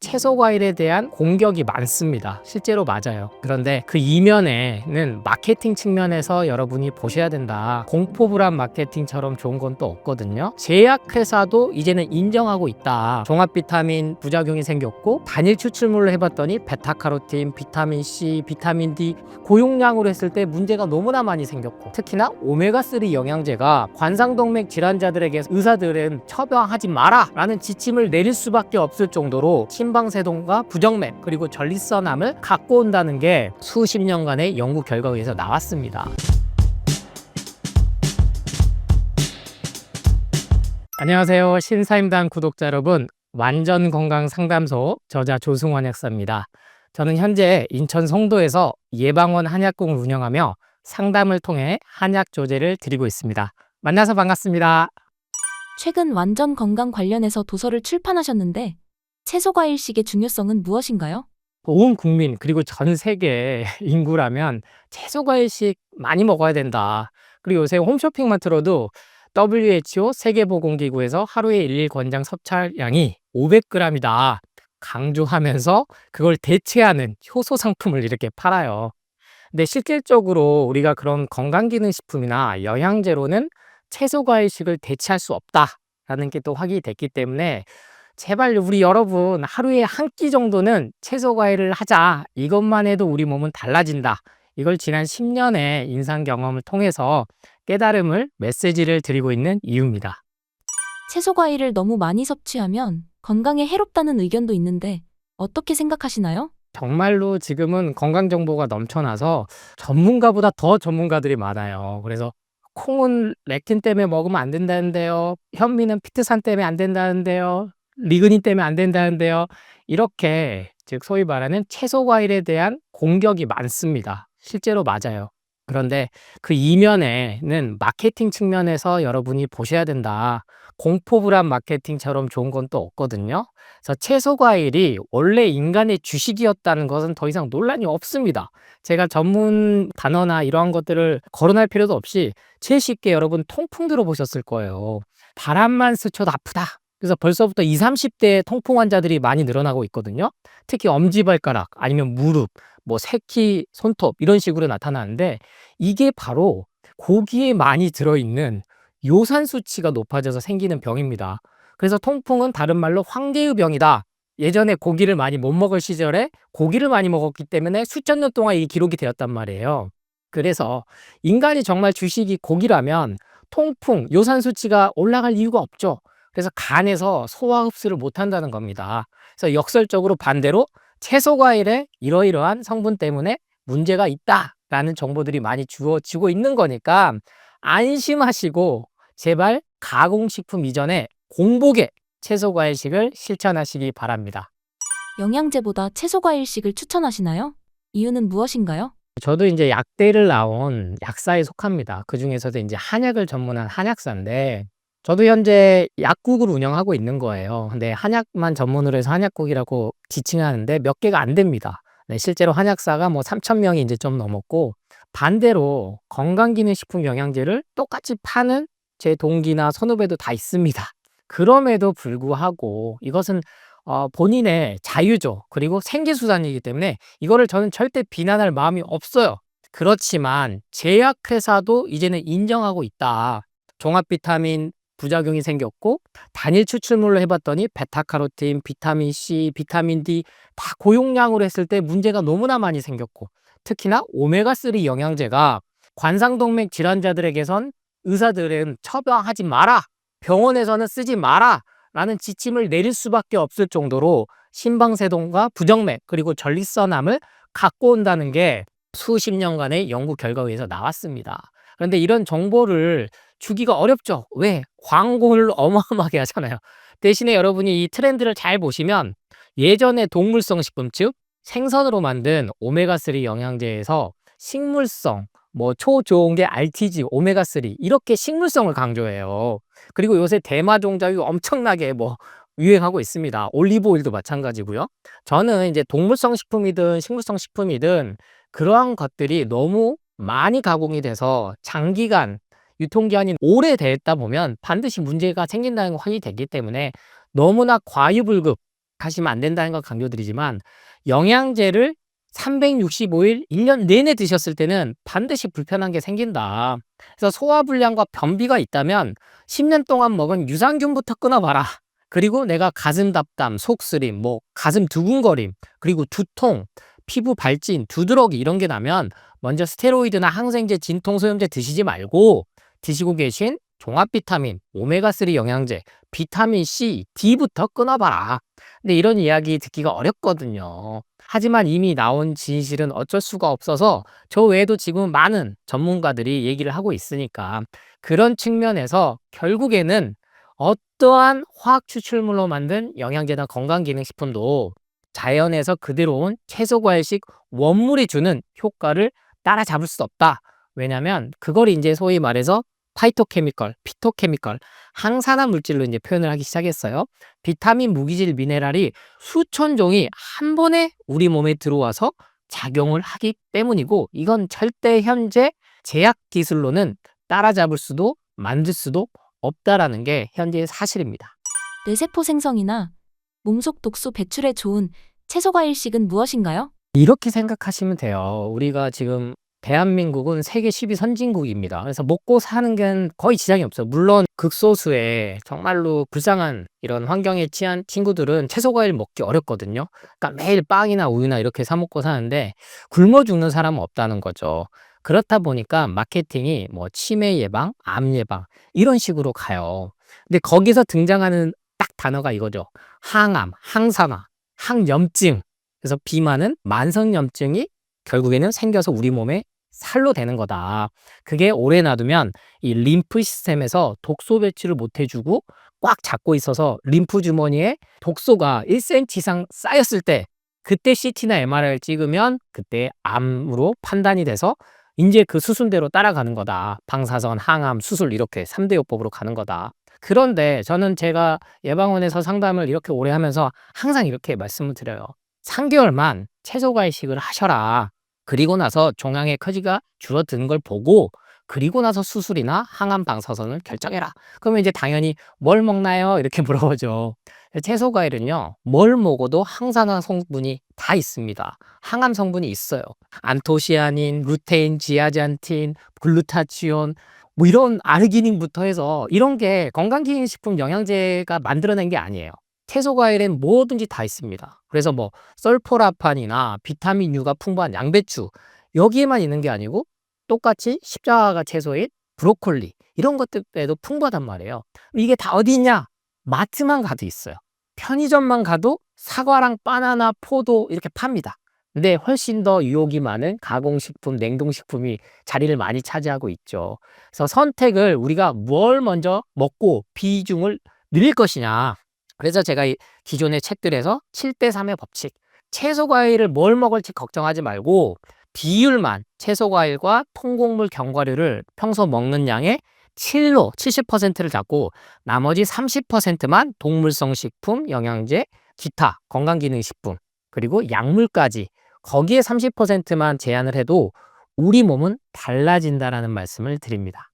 채소 과일에 대한 공격이 많습니다. 실제로 맞아요. 그런데 그 이면에는 마케팅 측면에서 여러분이 보셔야 된다. 공포불안 마케팅처럼 좋은 건 또 없거든요. 제약회사도 이제는 인정하고 있다. 종합 비타민 부작용이 생겼고 단일 추출물로 해봤더니 베타카로틴, 비타민 C, 비타민 D 고용량으로 했을 때 문제가 너무나 많이 생겼고, 특히나 오메가3 영양제가 관상동맥 질환자들에게 의사들은 처방하지 마라 라는 지침을 내릴 수밖에 없을 정도로 심방세동과 부정맥 그리고 전립선암을 갖고 온다는 게 수십 년간의 연구 결과에 의해서 나왔습니다. 안녕하세요. 신사임당 구독자 여러분, 완전건강상담소 저자 조승원 약사입니다. 저는 현재 인천 송도에서 예방원 한약국을 운영하며 상담을 통해 한약 조제를 드리고 있습니다. 만나서 반갑습니다. 최근 완전 건강 관련해서 도서를 출판하셨는데 채소과일식의 중요성은 무엇인가요? 온 국민 그리고 전 세계 인구라면 채소과일식 많이 먹어야 된다. 그리고 요새 홈쇼핑만 들어도 WHO 세계보건기구에서 하루에 일일 권장 섭취량이 500g이다 강조하면서 그걸 대체하는 효소 상품을 이렇게 팔아요. 근데 실질적으로 우리가 그런 건강기능식품이나 영양제로는 채소과일식을 대체할 수 없다라는 게 또 확인이 됐기 때문에 제발 우리 여러분 하루에 한 끼 정도는 채소 과일을 하자. 이것만 해도 우리 몸은 달라진다. 이걸 지난 10년의 인상 경험을 통해서 깨달음을 메시지를 드리고 있는 이유입니다. 채소과일을 너무 많이 섭취하면 건강에 해롭다는 의견도 있는데 어떻게 생각하시나요? 정말로 지금은 건강 정보가 넘쳐나서 전문가보다 더 전문가들이 많아요. 그래서 콩은 렉틴 때문에 먹으면 안 된다는데요. 현미는 피트산 때문에 안 된다는데요. 리그닌 때문에 안 된다는데요. 이렇게 즉 소위 말하는 채소 과일에 대한 공격이 많습니다. 실제로 맞아요. 그런데 그 이면에는 마케팅 측면에서 여러분이 보셔야 된다. 공포불안 마케팅처럼 좋은 건 또 없거든요. 그래서 채소 과일이 원래 인간의 주식이었다는 것은 더 이상 논란이 없습니다. 제가 전문 단어나 이러한 것들을 거론할 필요도 없이 제일 쉽게 여러분 통풍 들어보셨을 거예요. 바람만 스쳐도 아프다. 그래서 벌써부터 20, 30대 통풍 환자들이 많이 늘어나고 있거든요. 특히 엄지발가락 아니면 무릎, 뭐 새끼, 손톱 이런 식으로 나타나는데 이게 바로 고기에 많이 들어있는 요산 수치가 높아져서 생기는 병입니다. 그래서 통풍은 다른 말로 황제의 병이다. 예전에 고기를 많이 못 먹을 시절에 고기를 많이 먹었기 때문에 수천 년 동안 이 기록이 되었단 말이에요. 그래서 인간이 정말 주식이 고기라면 통풍, 요산 수치가 올라갈 이유가 없죠. 그래서 간에서 소화 흡수를 못 한다는 겁니다. 그래서 역설적으로 반대로 채소 과일에 이러이러한 성분 때문에 문제가 있다라는 정보들이 많이 주어지고 있는 거니까 안심하시고 제발 가공식품 이전에 공복에 채소 과일식을 실천하시기 바랍니다. 영양제보다 채소과일식을 추천하시나요? 이유는 무엇인가요? 저도 이제 약대를 나온 약사에 속합니다. 그중에서도 이제 한약을 전문한 한약사인데 저도 현재 약국을 운영하고 있는 거예요. 근데 한약만 전문으로 해서 한약국이라고 지칭하는데 몇 개가 안 됩니다. 네, 실제로 한약사가 뭐 3,000명이 이제 좀 넘었고, 반대로 건강기능식품 영양제를 똑같이 파는 제 동기나 선후배도 다 있습니다. 그럼에도 불구하고 이것은 본인의 자유죠. 그리고 생계수단이기 때문에 이거를 저는 절대 비난할 마음이 없어요. 그렇지만 제약회사도 이제는 인정하고 있다. 종합 비타민 부작용이 생겼고 단일 추출물로 해봤더니 베타카로틴, 비타민 C, 비타민 D 다 고용량으로 했을 때 문제가 너무나 많이 생겼고, 특히나 오메가3 영양제가 관상동맥 질환자들에게선 의사들은 처방하지 마라, 병원에서는 쓰지 마라 라는 지침을 내릴 수밖에 없을 정도로 심방세동과 부정맥 그리고 전립선암을 갖고 온다는 게 수십 년간의 연구 결과에 의해서 나왔습니다. 그런데 이런 정보를 주기가 어렵죠. 왜? 광고를 어마어마하게 하잖아요. 대신에 여러분이 이 트렌드를 잘 보시면 예전에 동물성 식품, 즉 생선으로 만든 오메가3 영양제에서 식물성, 뭐 초좋은 게 RTG, 오메가3 이렇게 식물성을 강조해요. 그리고 요새 대마 종자유 엄청나게 뭐 유행하고 있습니다. 올리브 오일도 마찬가지고요. 저는 이제 동물성 식품이든 식물성 식품이든 그러한 것들이 너무 많이 가공이 돼서 장기간 유통기한이 오래됐다 보면 반드시 문제가 생긴다는 거 확인이 되기 때문에 너무나 과유불급, 하시면 안 된다는 걸 강조드리지만 영양제를 365일 1년 내내 드셨을 때는 반드시 불편한 게 생긴다. 그래서 소화불량과 변비가 있다면 10년 동안 먹은 유산균부터 끊어봐라. 그리고 내가 가슴 답답, 속쓰림, 뭐 가슴 두근거림, 그리고 두통, 피부 발진, 두드러기 이런 게 나면 먼저 스테로이드나 항생제, 진통소염제 드시지 말고 드시고 계신 종합 비타민, 오메가3 영양제, 비타민 C, D부터 끊어봐라. 근데 이런 이야기 듣기가 어렵거든요. 하지만 이미 나온 진실은 어쩔 수가 없어서 저 외에도 지금 많은 전문가들이 얘기를 하고 있으니까 그런 측면에서 결국에는 어떠한 화학 추출물로 만든 영양제나 건강기능식품도 자연에서 그대로 온 채소과일식 원물이 주는 효과를 따라잡을 수 없다. 왜냐면 그걸 이제 소위 말해서 파이토케미컬, 피토케미컬, 항산화 물질로 이제 표현을 하기 시작했어요. 비타민, 무기질, 미네랄이 수천 종이 한 번에 우리 몸에 들어와서 작용을 하기 때문이고 이건 절대 현재 제약 기술로는 따라잡을 수도 만들 수도 없다라는 게 현재의 사실입니다. 뇌세포 생성이나 몸속 독소 배출에 좋은 채소과일식은 무엇인가요? 이렇게 생각하시면 돼요. 우리가 지금 대한민국은 세계 10위 선진국입니다. 그래서 먹고 사는 게 거의 지장이 없어요. 물론 극소수의 정말로 불쌍한 이런 환경에 취한 친구들은 채소 과일 먹기 어렵거든요. 그러니까 매일 빵이나 우유나 이렇게 사 먹고 사는데 굶어 죽는 사람은 없다는 거죠. 그렇다 보니까 마케팅이 뭐 치매 예방, 암 예방 이런 식으로 가요. 근데 거기서 등장하는 딱 단어가 이거죠. 항암, 항산화, 항염증. 그래서 비만은 만성염증이 결국에는 생겨서 우리 몸에 살로 되는 거다. 그게 오래 놔두면 이 림프 시스템에서 독소 배출을 못 해주고 꽉 잡고 있어서 림프 주머니에 독소가 1cm 이상 쌓였을 때 그때 CT나 MRI를 찍으면 그때 암으로 판단이 돼서 이제 그 수순대로 따라가는 거다. 방사선, 항암, 수술 이렇게 3대 요법으로 가는 거다. 그런데 저는 제가 예방원에서 상담을 이렇게 오래 하면서 항상 이렇게 말씀을 드려요. 3개월만 채소과일식을 하셔라. 그리고 나서 종양의 크기가 줄어드는 걸 보고 그리고 나서 수술이나 항암 방사선을 결정해라. 그러면 이제 당연히 뭘 먹나요? 이렇게 물어보죠. 채소과일은요. 뭘 먹어도 항산화 성분이 다 있습니다. 항암 성분이 있어요. 안토시아닌, 루테인, 지아잔틴, 글루타치온 뭐 이런 아르기닌부터 해서 이런 게 건강기능식품 영양제가 만들어낸 게 아니에요. 채소 과일엔 뭐든지 다 있습니다. 그래서 뭐 설포라판이나 비타민 U가 풍부한 양배추 여기에만 있는 게 아니고 똑같이 십자가 채소인 브로콜리 이런 것들에도 풍부하단 말이에요. 이게 다 어디 있냐? 마트만 가도 있어요. 편의점만 가도 사과랑 바나나, 포도 이렇게 팝니다. 근데 훨씬 더 유혹이 많은 가공식품, 냉동식품이 자리를 많이 차지하고 있죠. 그래서 선택을 우리가 뭘 먼저 먹고 비중을 늘릴 것이냐. 그래서 제가 이 기존의 책들에서 7대3의 법칙, 채소 과일을 뭘 먹을지 걱정하지 말고 비율만 채소 과일과 통곡물 견과류를 평소 먹는 양의 7로 70%를 잡고 나머지 30%만 동물성 식품, 영양제, 기타 건강기능식품 그리고 약물까지 거기에 30%만 제한을 해도 우리 몸은 달라진다라는 말씀을 드립니다.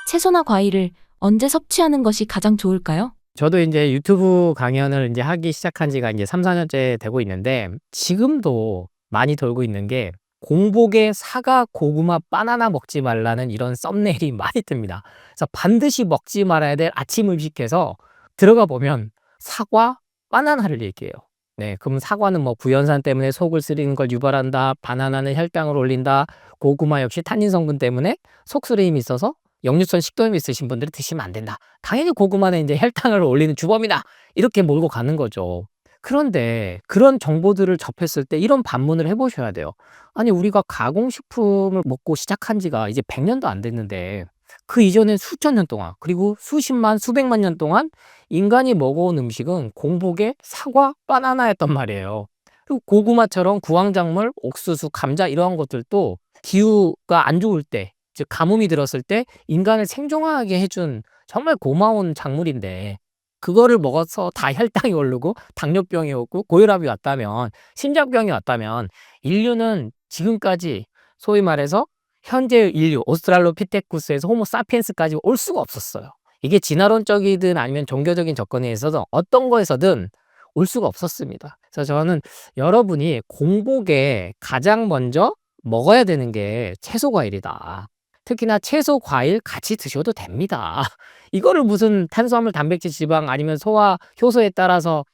채소나 과일을 언제 섭취하는 것이 가장 좋을까요? 저도 이제 유튜브 강연을 이제 하기 시작한 지가 이제 3, 4년째 되고 있는데 지금도 많이 돌고 있는 게 공복에 사과, 고구마, 바나나 먹지 말라는 이런 썸네일이 많이 뜹니다. 그래서 반드시 먹지 말아야 될 아침 음식에서 들어가 보면 사과, 바나나를 얘기해요. 네, 그럼 사과는 뭐 구연산 때문에 속을 쓰리는 걸 유발한다. 바나나는 혈당을 올린다. 고구마 역시 탄닌 성분 때문에 속 쓰림이 있어서 역류성 식도염이 있으신 분들은 드시면 안 된다. 당연히 고구마는 이제 혈당을 올리는 주범이다. 이렇게 몰고 가는 거죠. 그런데 그런 정보들을 접했을 때 이런 반문을 해보셔야 돼요. 아니, 우리가 가공식품을 먹고 시작한 지가 이제 100년도 안 됐는데 그 이전엔 수천 년 동안 그리고 수십만, 수백만 년 동안 인간이 먹어온 음식은 공복에 사과, 바나나였단 말이에요. 그리고 고구마처럼 구황작물, 옥수수, 감자 이러한 것들도 기후가 안 좋을 때 즉 가뭄이 들었을 때 인간을 생존하게 해준 정말 고마운 작물인데 그거를 먹어서 다 혈당이 오르고 당뇨병이 오고 고혈압이 왔다면 심장병이 왔다면 인류는 지금까지 소위 말해서 현재 인류 오스트랄로피테쿠스에서 호모사피엔스까지 올 수가 없었어요. 이게 진화론적이든 아니면 종교적인 접근에 있어서 어떤 거에서든 올 수가 없었습니다. 그래서 저는 여러분이 공복에 가장 먼저 먹어야 되는 게 채소 과일이다. 특히나 채소 과일 같이 드셔도 됩니다. 이거를 무슨 탄수화물, 단백질, 지방 아니면 소화 효소에 따라서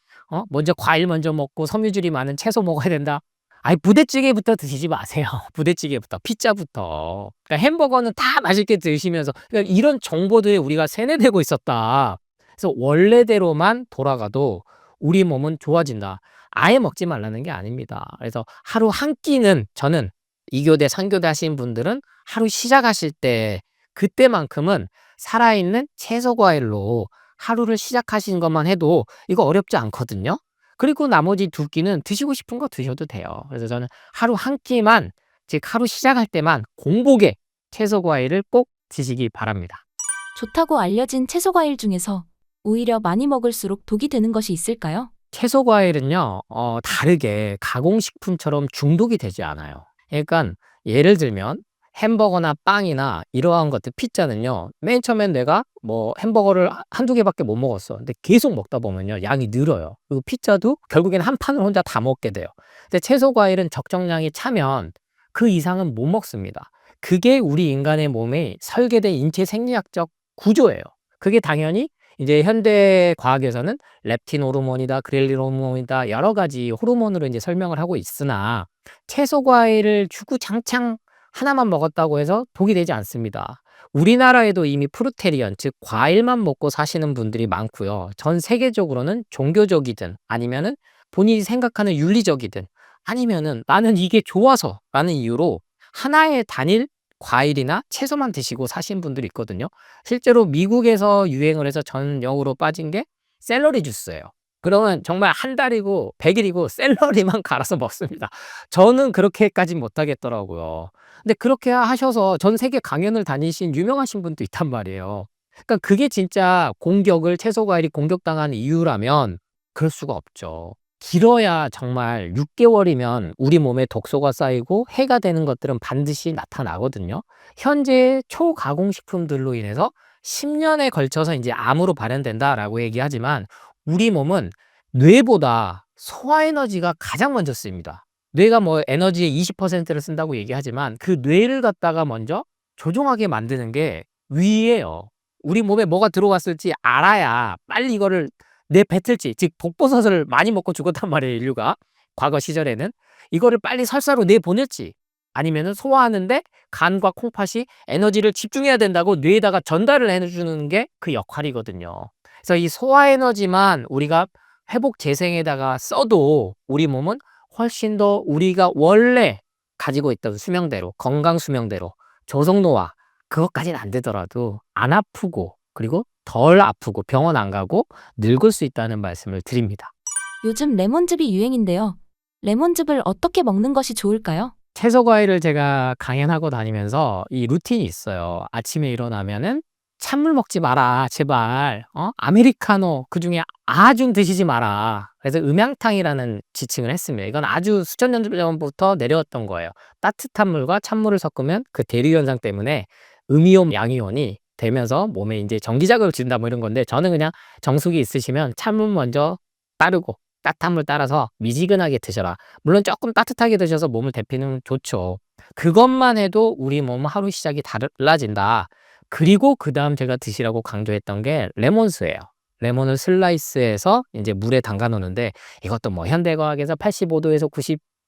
먼저 과일 먼저 먹고 섬유질이 많은 채소 먹어야 된다. 아이 부대찌개부터 드시지 마세요. 부대찌개부터, 피자부터. 그러니까 햄버거는 다 맛있게 드시면서 그러니까 이런 정보들에 우리가 세뇌되고 있었다. 그래서 원래대로만 돌아가도 우리 몸은 좋아진다. 아예 먹지 말라는 게 아닙니다. 그래서 하루 한 끼는 저는 2교대, 3교대 하신 분들은 하루 시작하실 때 그때만큼은 살아있는 채소 과일로 하루를 시작하시는 것만 해도 이거 어렵지 않거든요. 그리고 나머지 2끼는 드시고 싶은 거 드셔도 돼요. 그래서 저는 하루 한 끼만, 즉 하루 시작할 때만 공복에 채소 과일을 꼭 드시기 바랍니다. 좋다고 알려진 채소 과일 중에서 오히려 많이 먹을수록 독이 되는 것이 있을까요? 채소 과일은요, 다르게 가공식품처럼 중독이 되지 않아요. 그러니까 예를 들면 햄버거나 빵이나 이러한 것들, 피자는요, 맨 처음엔 내가 뭐 햄버거를 한두 개밖에 못 먹었어. 근데 계속 먹다 보면요, 양이 늘어요. 그리고 피자도 결국엔 한 판을 혼자 다 먹게 돼요. 근데 채소 과일은 적정량이 차면 그 이상은 못 먹습니다. 그게 우리 인간의 몸에 설계된 인체 생리학적 구조예요. 그게 당연히 이제 현대 과학에서는 렙틴 호르몬이다, 그렐린 호르몬이다, 여러 가지 호르몬으로 이제 설명을 하고 있으나 채소 과일을 주구장창 하나만 먹었다고 해서 독이 되지 않습니다. 우리나라에도 이미 프루테리언, 즉 과일만 먹고 사시는 분들이 많고요. 전 세계적으로는 종교적이든 아니면은 본인이 생각하는 윤리적이든 아니면은 나는 이게 좋아서라는 이유로 하나의 단일 과일이나 채소만 드시고 사신 분들이 있거든요. 실제로 미국에서 유행을 해서 전역으로 빠진 게 샐러리 주스예요. 그러면 정말 한 달이고 100일이고 샐러리만 갈아서 먹습니다. 저는 그렇게까진 못하겠더라고요. 근데 그렇게 하셔서 전 세계 강연을 다니신 유명하신 분도 있단 말이에요. 그러니까 그게 진짜 공격을 채소 과일이 공격당한 이유라면 그럴 수가 없죠. 길어야 정말 6개월이면 우리 몸에 독소가 쌓이고 해가 되는 것들은 반드시 나타나거든요. 현재 초가공식품들로 인해서 10년에 걸쳐서 이제 암으로 발현된다라고 얘기하지만 우리 몸은 뇌보다 소화 에너지가 가장 먼저 쓰입니다. 뇌가 뭐 에너지의 20%를 쓴다고 얘기하지만 그 뇌를 갖다가 먼저 조종하게 만드는 게 위예요. 우리 몸에 뭐가 들어왔을지 알아야 빨리 이거를 내뱉을지, 즉 독버섯을 많이 먹고 죽었단 말이에요, 인류가. 과거 시절에는. 이거를 빨리 설사로 내보낼지 아니면은 소화하는데 간과 콩팥이 에너지를 집중해야 된다고 뇌에다가 전달을 해주는 게 그 역할이거든요. 그래서 이 소화 에너지만 우리가 회복 재생에다가 써도 우리 몸은 훨씬 더 우리가 원래 가지고 있던 수명대로, 건강 수명대로 저속노화 그것까지는 안 되더라도 안 아프고 그리고 덜 아프고 병원 안 가고 늙을 수 있다는 말씀을 드립니다. 요즘 레몬즙이 유행인데요. 레몬즙을 어떻게 먹는 것이 좋을까요? 채소 과일을 제가 강연하고 다니면서 이 루틴이 있어요. 아침에 일어나면은 찬물 먹지 마라, 제발. 아메리카노 그중에 아주 드시지 마라. 그래서 음양탕이라는 지칭을 했습니다. 이건 아주 수천 년 전부터 내려왔던 거예요. 따뜻한 물과 찬물을 섞으면 그 대류 현상 때문에 음이온, 양이온이 되면서 몸에 이제 전기자극을 준다 뭐 이런 건데 저는 그냥 정수기 있으시면 찬물 먼저 따르고 따뜻한 물 따라서 미지근하게 드셔라. 물론 조금 따뜻하게 드셔서 몸을 데피는 좋죠. 그것만 해도 우리 몸 하루 시작이 달라진다. 그리고 그다음 제가 드시라고 강조했던 게 레몬수예요. 레몬을 슬라이스해서 이제 물에 담가 놓는데 이것도 뭐 현대과학에서 85도에서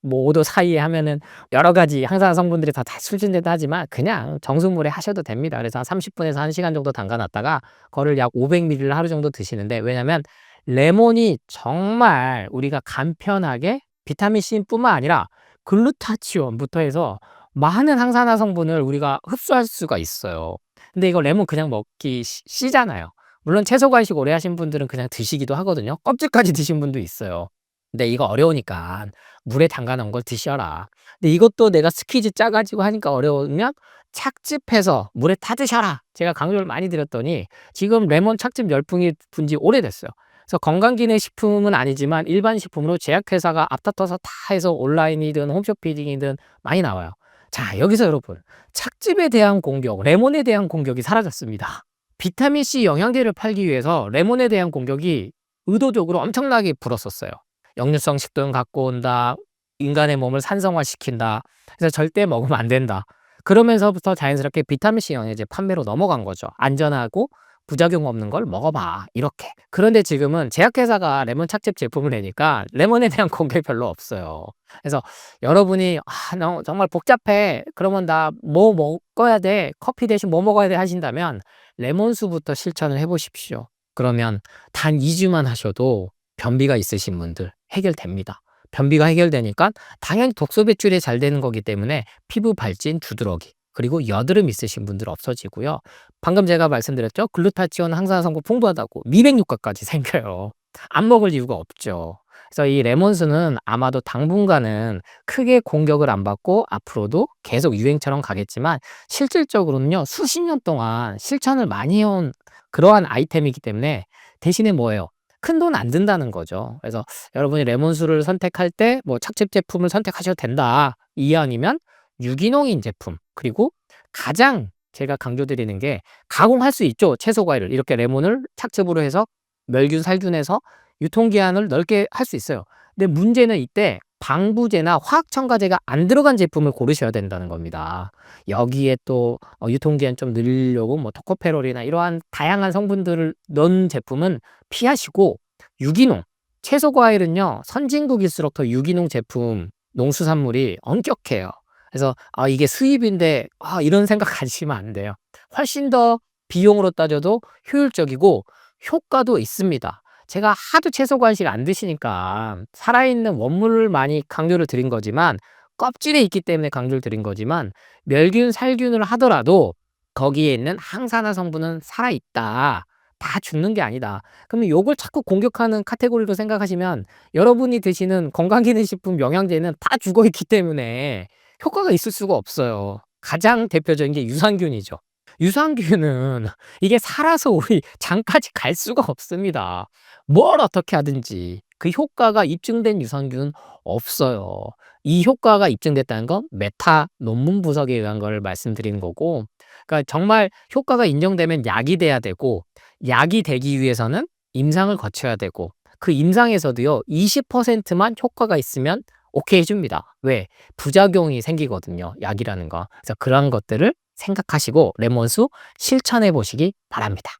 95도 사이에 하면은 여러 가지 항산 성분들이 다 술진되다 하지만 그냥 정수물에 하셔도 됩니다. 그래서 한 30분에서 1시간 정도 담가 놨다가 그거를 약 500ml를 하루 정도 드시는데 왜냐면 레몬이 정말 우리가 간편하게 비타민 C뿐만 아니라 글루타치온부터 해서 많은 항산화 성분을 우리가 흡수할 수가 있어요. 근데 이거 레몬 그냥 먹기 씨잖아요. 물론 채소 과식 오래 하신 분들은 그냥 드시기도 하거든요. 껍질까지 드신 분도 있어요. 근데 이거 어려우니까 물에 담가 놓은 걸 드셔라. 근데 이것도 내가 스퀴즈 짜가지고 하니까 어려우면 착즙해서 물에 타 드셔라. 제가 강조를 많이 드렸더니 지금 레몬 착즙 열풍이 분지 오래됐어요. 그래서 건강기능식품은 아니지만 일반 식품으로 제약회사가 앞다퉈서 다 해서 온라인이든 홈쇼핑이든 많이 나와요. 자, 여기서 여러분 착즙에 대한 공격, 레몬에 대한 공격이 사라졌습니다. 비타민C 영양제를 팔기 위해서 레몬에 대한 공격이 의도적으로 엄청나게 불었었어요. 역류성 식도염 갖고 온다. 인간의 몸을 산성화시킨다. 그래서 절대 먹으면 안 된다. 그러면서부터 자연스럽게 비타민C 영양제 판매로 넘어간 거죠. 안전하고 부작용 없는 걸 먹어봐. 이렇게. 그런데 지금은 제약회사가 레몬 착즙 제품을 내니까 레몬에 대한 공격이 별로 없어요. 그래서 여러분이 너 정말 복잡해. 그러면 나 뭐 먹어야 돼? 커피 대신 뭐 먹어야 돼? 하신다면 레몬수부터 실천을 해보십시오. 그러면 단 2주만 하셔도 변비가 있으신 분들 해결됩니다. 변비가 해결되니까 당연히 독소 배출이 잘 되는 거기 때문에 피부 발진, 두드러기, 그리고 여드름 있으신 분들 없어지고요. 방금 제가 말씀드렸죠. 글루타치온 항산화 성분 풍부하다고 미백 효과까지 생겨요. 안 먹을 이유가 없죠. 그래서 이 레몬수는 아마도 당분간은 크게 공격을 안 받고 앞으로도 계속 유행처럼 가겠지만 실질적으로는요. 수십 년 동안 실천을 많이 해온 그러한 아이템이기 때문에 대신에 뭐예요? 큰돈 안 든다는 거죠. 그래서 여러분이 레몬수를 선택할 때 뭐 착즙 제품을 선택하셔도 된다. 이왕이면 유기농인 제품, 그리고 가장 제가 강조드리는 게 가공할 수 있죠. 채소 과일을 이렇게 레몬을 착즙으로 해서 멸균, 살균해서 유통기한을 넓게 할 수 있어요. 근데 문제는 이때 방부제나 화학 첨가제가 안 들어간 제품을 고르셔야 된다는 겁니다. 여기에 또 유통기한 좀 늘리려고 뭐 토코페롤이나 이러한 다양한 성분들을 넣은 제품은 피하시고, 유기농, 채소 과일은요 선진국일수록 더 유기농 제품, 농수산물이 엄격해요. 그래서 이게 수입인데 이런 생각 하시면 안 돼요. 훨씬 더 비용으로 따져도 효율적이고 효과도 있습니다. 제가 하도 채소 과일 안 드시니까 살아있는 원물을 많이 강조를 드린 거지만, 껍질에 있기 때문에 강조를 드린 거지만, 멸균, 살균을 하더라도 거기에 있는 항산화 성분은 살아있다. 다 죽는 게 아니다. 그러면 요걸 자꾸 공격하는 카테고리로 생각하시면 여러분이 드시는 건강기능식품 영양제는 다 죽어있기 때문에 효과가 있을 수가 없어요. 가장 대표적인 게 유산균이죠. 유산균은 이게 살아서 우리 장까지 갈 수가 없습니다. 뭘 어떻게 하든지 그 효과가 입증된 유산균은 없어요. 이 효과가 입증됐다는 건 메타 논문 분석에 의한 걸 말씀드리는 거고, 그러니까 정말 효과가 인정되면 약이 돼야 되고, 약이 되기 위해서는 임상을 거쳐야 되고, 그 임상에서도요 20%만 효과가 있으면 오케이 해줍니다. 왜? 부작용이 생기거든요, 약이라는 거. 그래서 그런 것들을 생각하시고 레몬수 실천해 보시기 바랍니다.